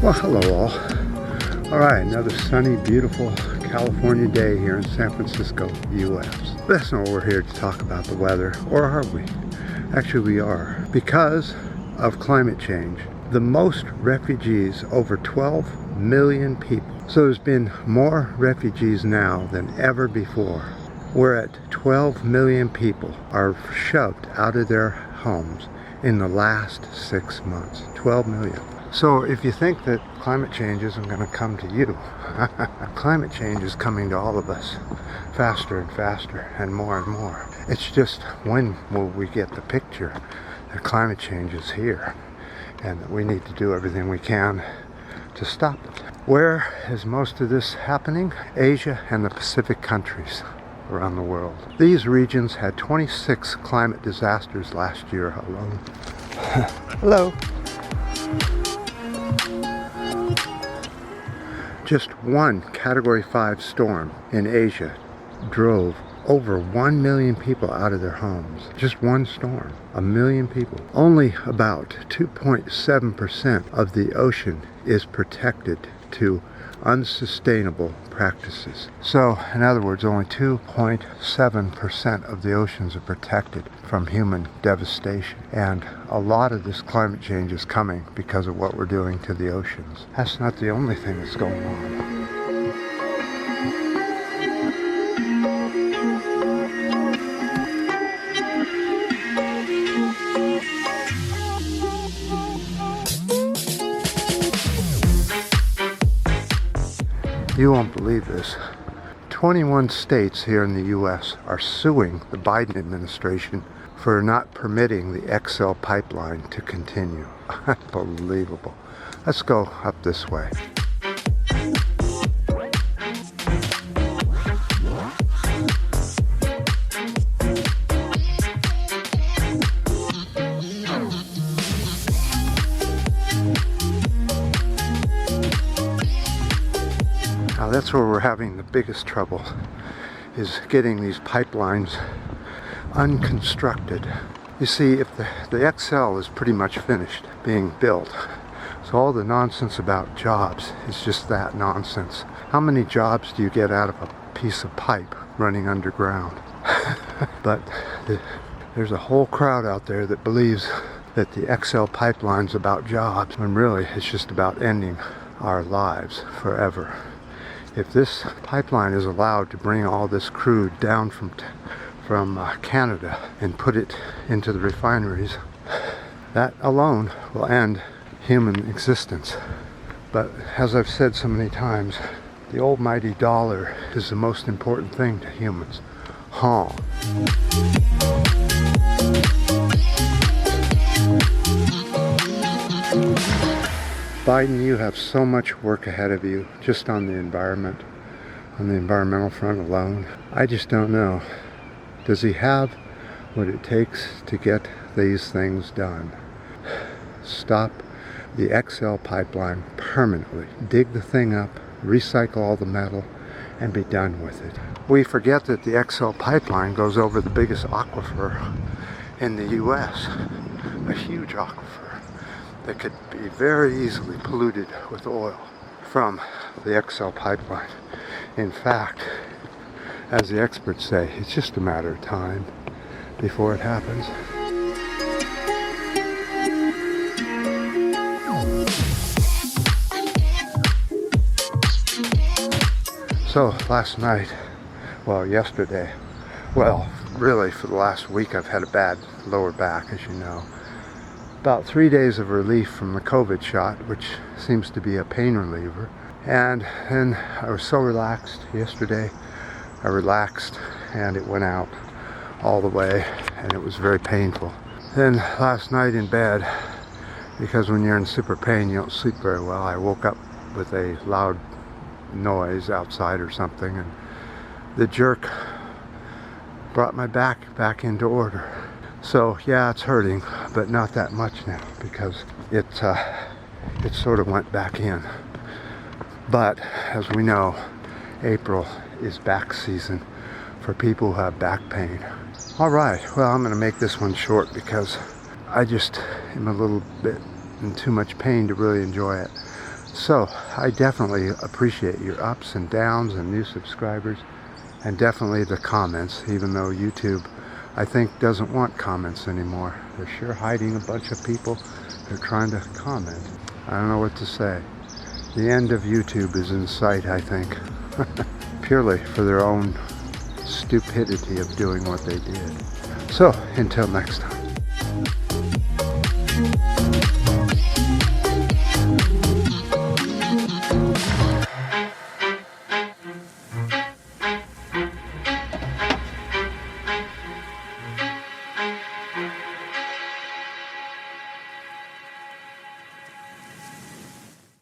Well, hello all. All right, another sunny, beautiful California day here in San Francisco, US. That's not what we're here to talk about the weather, or are we? Actually, we are. Because of climate change, the most refugees, over 12 million people. So there's been more refugees now than ever before. We're at 12 million people are shoved out of their homes in the last 6 months. 12 million. So if you think that climate change isn't going to come to you, climate change is coming to all of us faster and faster and more. It's just, when will we get the picture that climate change is here and that we need to do everything we can to stop it? Where is most of this happening? Asia and the Pacific countries around the world. These regions had 26 climate disasters last year alone. Hello. Just one Category 5 storm in Asia drove over 1 million people out of their homes. Just one storm. 1 million people. Only about 2.7% of the ocean is protected to unsustainable practices. So, in other words, only 2.7% of the oceans are protected from human devastation. And a lot of this climate change is coming because of what we're doing to the oceans. That's not the only thing that's going on. You won't believe this. 21 states here in the US are suing the Biden administration for not permitting the XL pipeline to continue. Unbelievable. Let's go up this way. Now that's where we're having the biggest trouble, is getting these pipelines unconstructed. You see, if the XL is pretty much finished being built, so all the nonsense about jobs is just that nonsense. How many jobs do you get out of a piece of pipe running underground? But there's a whole crowd out there that believes that the XL pipeline's about jobs, when really it's just about ending our lives forever. If this pipeline is allowed to bring all this crude down from Canada and put it into the refineries, that alone will end human existence. But as I've said so many times, the almighty dollar is the most important thing to humans. Biden, you have so much work ahead of you just on the environment, on the environmental front alone. I just don't know. Does he have what it takes to get these things done? Stop the XL pipeline permanently. Dig the thing up, recycle all the metal, and be done with it. We forget that the XL pipeline goes over the biggest aquifer in the US, a huge aquifer that could be very easily polluted with oil from the XL pipeline. In fact, as the experts say, it's just a matter of time before it happens. So last night, yesterday, really for the last week I've had a bad lower back, as you know. About 3 days of relief from the COVID shot, which seems to be a pain reliever. And then I was so relaxed yesterday. I relaxed and it went out all the way, and it was very painful. Then last night in bed, because when you're in super pain you don't sleep very well, I woke up with a loud noise outside or something, and the jerk brought my back into order. So yeah, it's hurting, but not that much now, because it sort of went back in. But as we know, April is back season for people who have back pain. All right, well, I'm going to make this one short because I just am a little bit in too much pain to really enjoy it. So I definitely appreciate your ups and downs and new subscribers, and definitely the comments, even though YouTube, I think, doesn't want comments anymore. They're sure hiding a bunch of people. They're trying to comment. I don't know what to say. The end of YouTube is in sight, I think. Purely for their own stupidity of doing what they did. So, until next time.